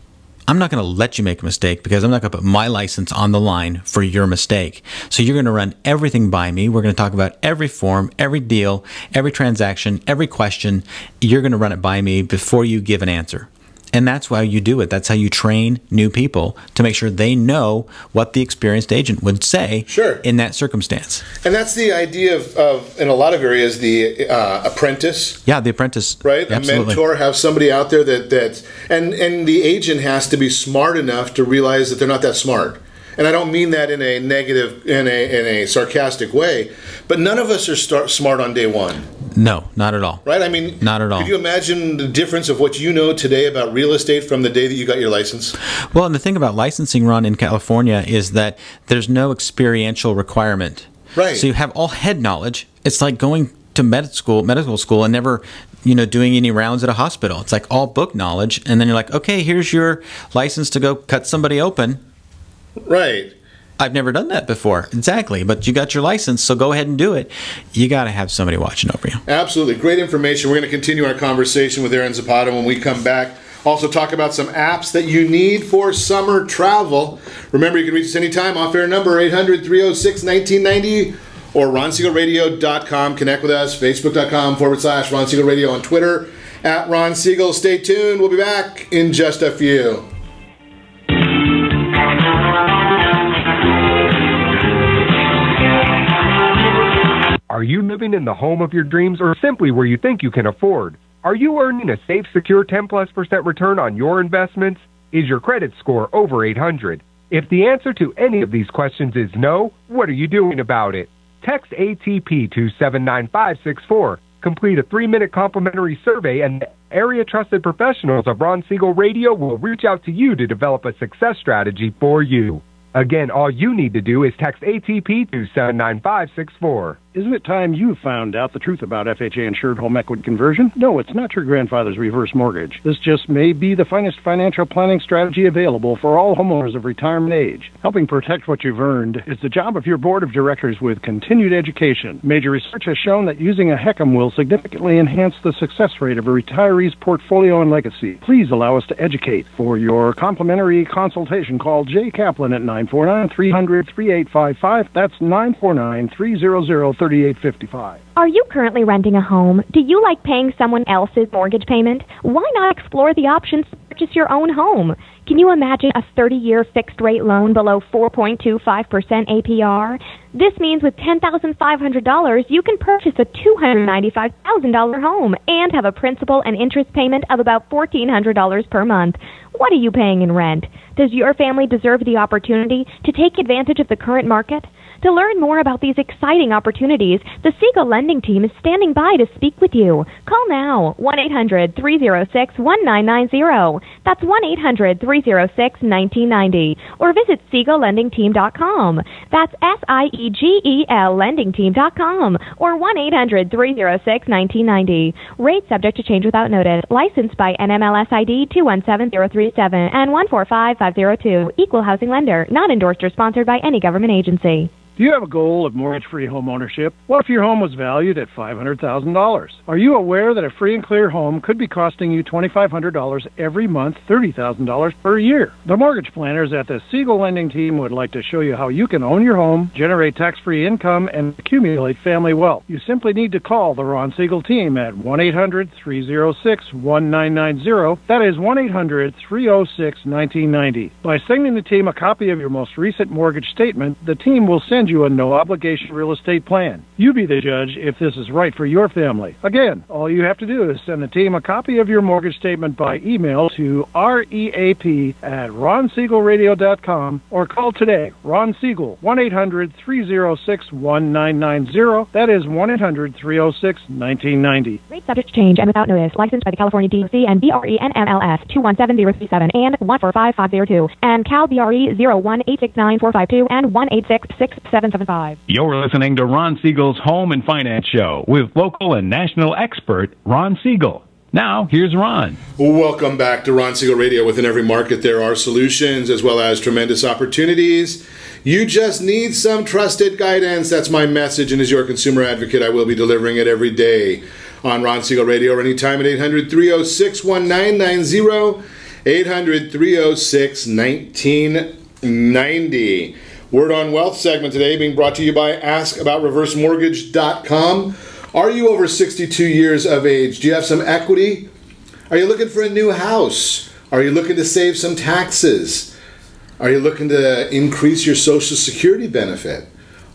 I'm not going to let you make a mistake, because I'm not going to put my license on the line for your mistake. So you're going to run everything by me. We're going to talk about every form, every deal, every transaction, every question. You're going to run it by me before you give an answer. And that's why you do it. That's how you train new people, to make sure they know what the experienced agent would say in that circumstance. And that's the idea of in a lot of areas, the apprentice. Yeah, the apprentice. Right? Absolutely. A mentor, have somebody out there and the agent has to be smart enough to realize that they're not that smart. And I don't mean that in a negative, in a sarcastic way, but none of us are smart on day one. No, not at all. Right? I mean, not at all. Could you imagine the difference of what you know today about real estate from the day that you got your license? Well, and the thing about licensing, Ron, in California is that there's no experiential requirement. Right. So you have all head knowledge. It's like going to medical school and never, doing any rounds at a hospital. It's like all book knowledge, and then you're like, okay, here's your license to go cut somebody open. Right. I've never done that before. Exactly. But you got your license, so go ahead and do it. You got to have somebody watching over you. Absolutely. Great information. We're going to continue our conversation with Aaron Zapata when we come back. Also talk about some apps that you need for summer travel. Remember, you can reach us anytime. Off-air number 800-306-1990 or RonSiegelRadio.com. Connect with us. Facebook.com/Ron Siegel Radio, on Twitter @Ron Siegel. Stay tuned. We'll be back in just a few. Are you living in the home of your dreams, or simply where you think you can afford? Are you earning a safe, secure 10+% return on your investments? Is your credit score over 800? If the answer to any of these questions is no, what are you doing about it? Text ATP to 79564. Complete a 3-minute complimentary survey, and the area-trusted professionals of Ron Siegel Radio will reach out to you to develop a success strategy for you. Again, all you need to do is text ATP to 79564. Isn't it time you found out the truth about FHA-insured home equity conversion? No, it's not your grandfather's reverse mortgage. This just may be the finest financial planning strategy available for all homeowners of retirement age. Helping protect what you've earned is the job of your board of directors with continued education. Major research has shown that using a HECM will significantly enhance the success rate of a retiree's portfolio and legacy. Please allow us to educate. For your complimentary consultation, call Jay Kaplan at 949-300-3855. That's 949-300-3855. Are you currently renting a home? Do you like paying someone else's mortgage payment? Why not explore the options to purchase your own home? Can you imagine a 30-year fixed-rate loan below 4.25% APR? This means with $10,500, you can purchase a $295,000 home and have a principal and interest payment of about $1,400 per month. What are you paying in rent? Does your family deserve the opportunity to take advantage of the current market? To learn more about these exciting opportunities, the Siegel Lending Team is standing by to speak with you. Call now, 1-800-306-1990. That's 1-800-306-1990. Or visit SiegelLendingTeam.com. That's SIEGEL LendingTeam.com. Or 1-800-306-1990. Rates subject to change without notice. Licensed by NMLS ID 217037 and 145502. Equal housing lender. Not endorsed or sponsored by any government agency. Do you have a goal of mortgage-free home ownership? What if your home was valued at $500,000? Are you aware that a free and clear home could be costing you $2,500 every month, $30,000 per year? The mortgage planners at the Siegel Lending Team would like to show you how you can own your home, generate tax-free income, and accumulate family wealth. You simply need to call the Ron Siegel team at 1-800-306-1990. That is 1-800-306-1990. By sending the team a copy of your most recent mortgage statement, the team will send you a no-obligation real estate plan. You be the judge if this is right for your family. Again, all you have to do is send the team a copy of your mortgage statement by email to reap@ronsiegelradio.com or call today. Ron Siegel, 1-800-306-1990. That is 1-800-306-1990. Rates subject to change and without notice. Licensed by the California DOC and BRE NMLS 217037 and 145502 and Cal BRE 0186945 and 1866775. You're listening to Ron Siegel's Home and Finance Show with local and national expert Ron Siegel. Now, here's Ron. Welcome back to Ron Siegel Radio. Within every market, there are solutions as well as tremendous opportunities. You just need some trusted guidance. That's my message, and as your consumer advocate, I will be delivering it every day on Ron Siegel Radio or anytime at 800-306-1990, 800-306-1990. Word on Wealth segment today being brought to you by AskAboutReverseMortgage.com. Are you over 62 years of age? Do you have some equity? Are you looking for a new house? Are you looking to save some taxes? Are you looking to increase your Social Security benefit?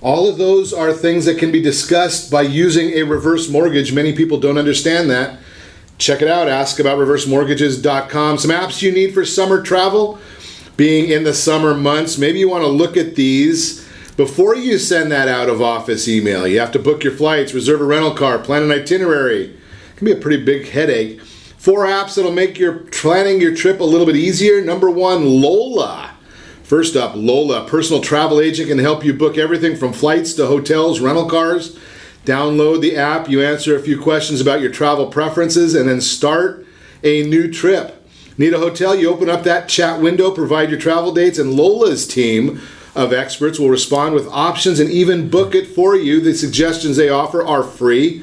All of those are things that can be discussed by using a reverse mortgage. Many people don't understand that. Check it out, AskAboutReverseMortgages.com. Some apps you need for summer travel. Being in the summer months, maybe you want to look at these before you send that out of office email. You have to book your flights, reserve a rental car, plan an itinerary. It can be a pretty big headache. 4 apps that'll make your planning your trip a little bit easier. Number 1, Lola. First up, Lola, personal travel agent, can help you book everything from flights to hotels, rental cars. Download the app, you answer a few questions about your travel preferences, and then start a new trip. Need a hotel? You open up that chat window, provide your travel dates, and Lola's team of experts will respond with options and even book it for you. The suggestions they offer are free,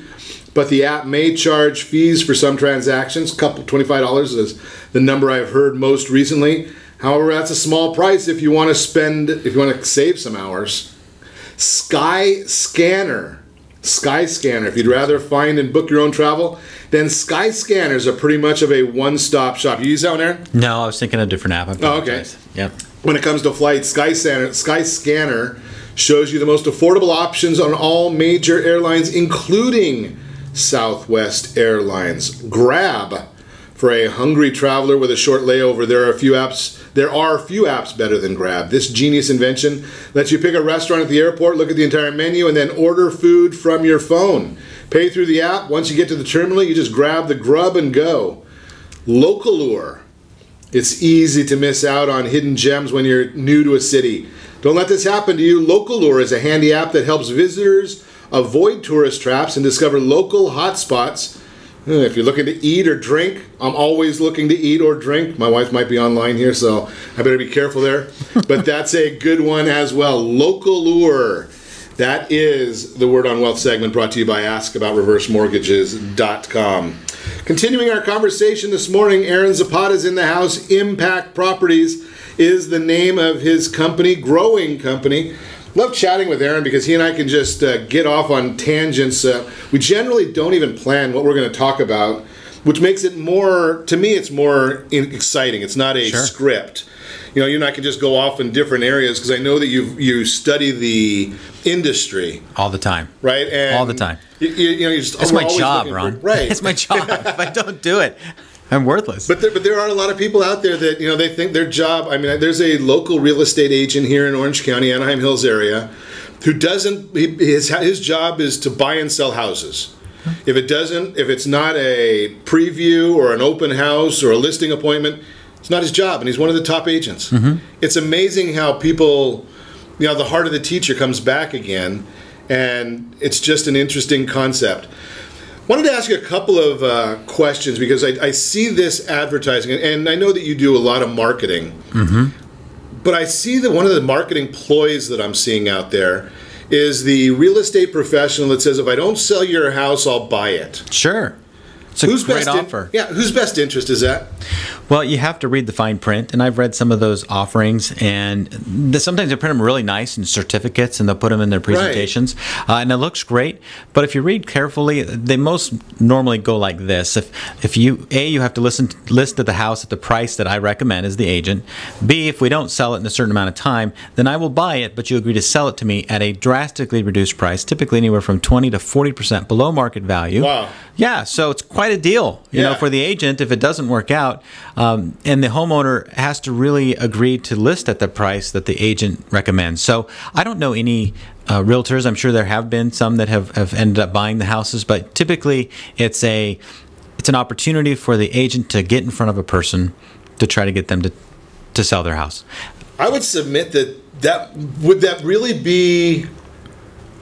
but the app may charge fees for some transactions. $25 is the number I've heard most recently. However, that's a small price if you want to save some hours. Skyscanner. If you'd rather find and book your own travel, then Skyscanners are pretty much of a one-stop shop. You use that one, Aaron? No, I was thinking of a different app. Oh, okay. Yep. When it comes to flights, Skyscanner shows you the most affordable options on all major airlines, including Southwest Airlines. Grab. For a hungry traveler with a short layover, there are a few apps better than Grab. This genius invention lets you pick a restaurant at the airport, look at the entire menu, and then order food from your phone. Pay through the app. Once you get to the terminal, you just grab the grub and go. Localure. It's easy to miss out on hidden gems when you're new to a city. Don't let this happen to you. Localure is a handy app that helps visitors avoid tourist traps and discover local hotspots. If you're looking to eat or drink, I'm always looking to eat or drink. My wife might be online here, so I better be careful there. But that's a good one as well. Localure. That is the Word on Wealth segment brought to you by AskAboutReverseMortgages.com. Continuing our conversation this morning, Aaron Zapata is in the house. Impact Properties is the name of his company, growing company. Love chatting with Aaron because he and I can just get off on tangents. We generally don't even plan what we're going to talk about, which makes it more, to me, it's more exciting. It's not a script. You know, you and I can just go off in different areas because I know that you study the industry all the time, right? And all the time. It's my job, Ron. Right, it's my job. If I don't do it, I'm worthless. But there are a lot of people out there that they think their job. I mean, there's a local real estate agent here in Orange County, Anaheim Hills area, who doesn't, his job is to buy and sell houses. If it's not a preview or an open house or a listing appointment, it's not his job, and he's one of the top agents. It's amazing how people, the heart of the teacher comes back again, and it's just an interesting concept. Wanted to ask you a couple of questions, because I see this advertising, and I know that you do a lot of marketing, but I see that one of the marketing ploys that I'm seeing out there is the real estate professional that says, if I don't sell your house, I'll buy it. Sure. It's a great offer. Whose best interest is that? Well, you have to read the fine print, and I've read some of those offerings, and sometimes they print them really nice in certificates, and they'll put them in their presentations, and it looks great. But if you read carefully, they most normally go like this: if you have to list the house at the price that I recommend as the agent. B, if we don't sell it in a certain amount of time, then I will buy it, but you agree to sell it to me at a drastically reduced price, typically anywhere from 20 to 40% below market value. Wow. Yeah, so it's quite a deal, you know, for the agent if it doesn't work out. And the homeowner has to really agree to list at the price that the agent recommends. So I don't know any realtors. I'm sure there have been some that have ended up buying the houses, but typically it's an opportunity for the agent to get in front of a person to try to get them to sell their house. I would submit would that really be,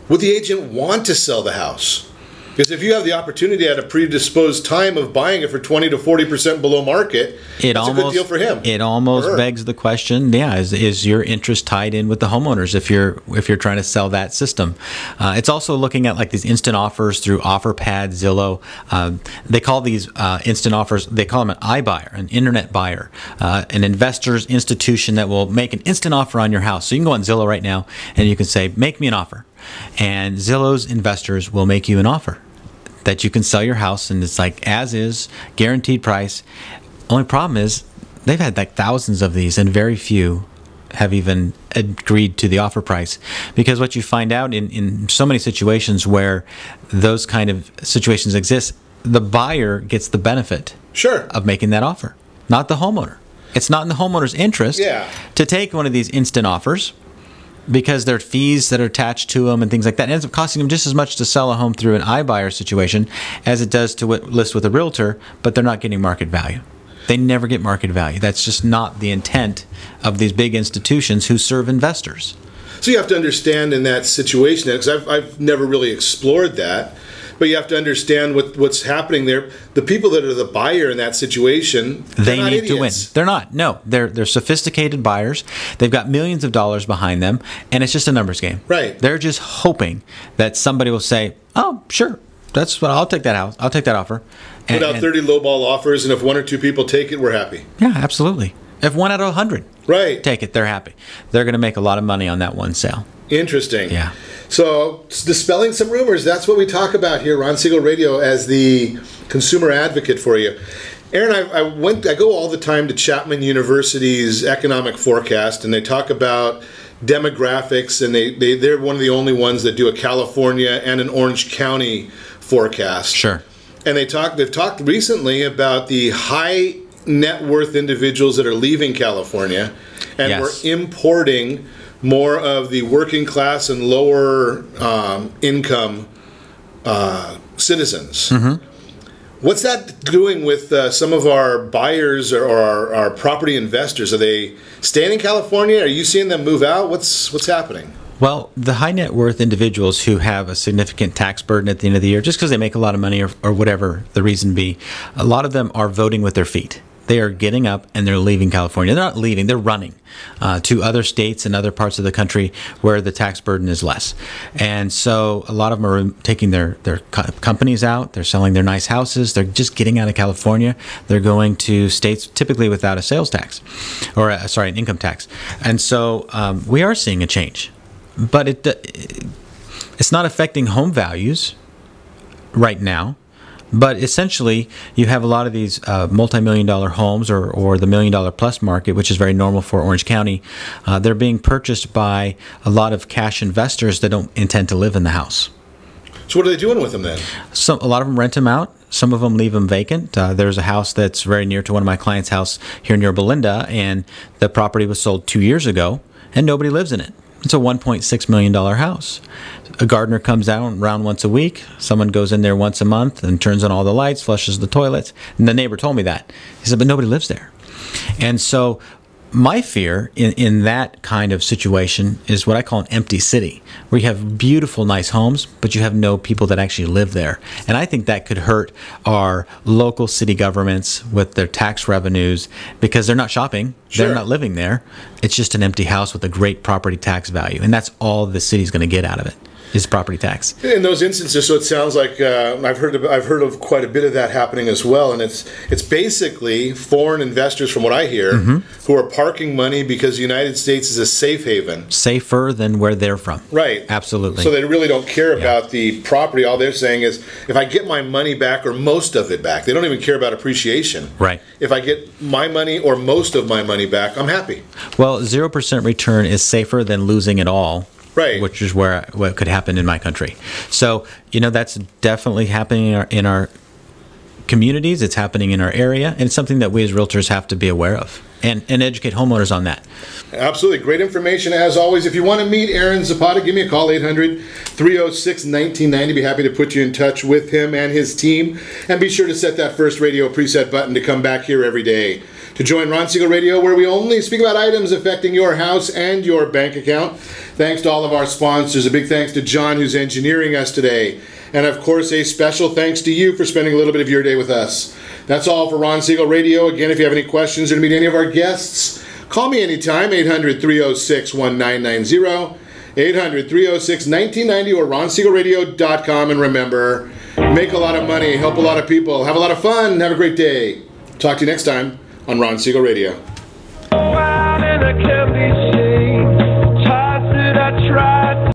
would the agent want to sell the house? Because if you have the opportunity at a predisposed time of buying it for 20 to 40% below market, it's a good deal for him. It almost begs the question, is your interest tied in with the homeowners if you're trying to sell that system? It's also looking at like these instant offers through OfferPad, Zillow. They call these instant offers, they call them an iBuyer, an internet buyer, an investor's institution that will make an instant offer on your house. So you can go on Zillow right now and you can say, make me an offer. And Zillow's investors will make you an offer that you can sell your house, and it's like as is, guaranteed price. Only problem is they've had like thousands of these, and very few have even agreed to the offer price. Because what you find out in so many situations where those kind of situations exist, the buyer gets the benefit of making that offer, not the homeowner. It's not in the homeowner's interest to take one of these instant offers, because there are fees that are attached to them and things like that. It ends up costing them just as much to sell a home through an iBuyer situation as it does to list with a realtor, but they're not getting market value. They never get market value. That's just not the intent of these big institutions who serve investors. So you have to understand in that situation, because I've never really explored that, but you have to understand what's happening there. The people that are the buyer in that situation, they need to win. They're not. No, they're sophisticated buyers. They've got millions of dollars behind them, and it's just a numbers game. Right. They're just hoping that somebody will say, "Oh, sure, that's what I'll take that house. I'll take that offer." Put out 30 lowball offers, and if one or two people take it, we're happy. Yeah, absolutely. If 1 out of 100 take it, they're happy. They're going to make a lot of money on that one sale. Interesting. Yeah. So, dispelling some rumors, that's what we talk about here, Ron Siegel Radio, as the consumer advocate for you. Aaron, I go all the time to Chapman University's economic forecast, and they talk about demographics, and they're one of the only ones that do a California and an Orange County forecast. Sure. And they've talked recently about the high net worth individuals that are leaving California, and we're importing more of the working class and lower income citizens. What's that doing with some of our buyers or our property investors? Are they staying in California? Are you seeing them move out? What's happening? Well, the high net worth individuals who have a significant tax burden at the end of the year, just because they make a lot of money or whatever the reason be, a lot of them are voting with their feet. They are getting up and they're leaving California. They're not leaving, they're running to other states and other parts of the country where the tax burden is less. And so a lot of them are taking their companies out, they're selling their nice houses, they're just getting out of California. They're going to states typically without a sales tax, or an income tax. And so we are seeing a change. But it's not affecting home values right now. But essentially, you have a lot of these multi-million-dollar homes or the million-dollar-plus market, which is very normal for Orange County. They're being purchased by a lot of cash investors that don't intend to live in the house. So what are they doing with them then? A lot of them rent them out. Some of them leave them vacant. There's a house that's very near to one of my clients' house here near Belinda, and the property was sold 2 years ago, and nobody lives in it. It's a $1.6 million house. A gardener comes down around once a week. Someone goes in there once a month and turns on all the lights, flushes the toilets. And the neighbor told me that. He said, but nobody lives there. And so my fear in that kind of situation is what I call an empty city, where you have beautiful, nice homes, but you have no people that actually live there. And I think that could hurt our local city governments with their tax revenues, because they're not shopping, Sure. they're not living there. It's just an empty house with a great property tax value. And that's all the city's going to get out of it, is property tax. In those instances, so it sounds like I've heard of quite a bit of that happening as well, and it's basically foreign investors, from what I hear, who are parking money because the United States is a safe haven, safer than where they're from. Right, Absolutely. So they really don't care about the property. All they're saying is, if I get my money back or most of it back, they don't even care about appreciation. Right. If I get my money or most of my money back, I'm happy. Well, 0% return is safer than losing it all. Right. Which is what could happen in my country. So, that's definitely happening in our communities. It's happening in our area. And it's something that we as realtors have to be aware of and educate homeowners on that. Absolutely. Great information as always. If you want to meet Aaron Zapata, give me a call, 800-306-1990. Be happy to put you in touch with him and his team. And be sure to set that first radio preset button to come back here every day. To join Ron Siegel Radio, where we only speak about items affecting your house and your bank account. Thanks to all of our sponsors. A big thanks to John, who's engineering us today. And of course, a special thanks to you for spending a little bit of your day with us. That's all for Ron Siegel Radio. Again, if you have any questions or to meet any of our guests, call me anytime, 800-306-1990, 800-306-1990, or ronsiegelradio.com. And remember, make a lot of money, help a lot of people, have a lot of fun, have a great day. Talk to you next time on Ron Siegel Radio.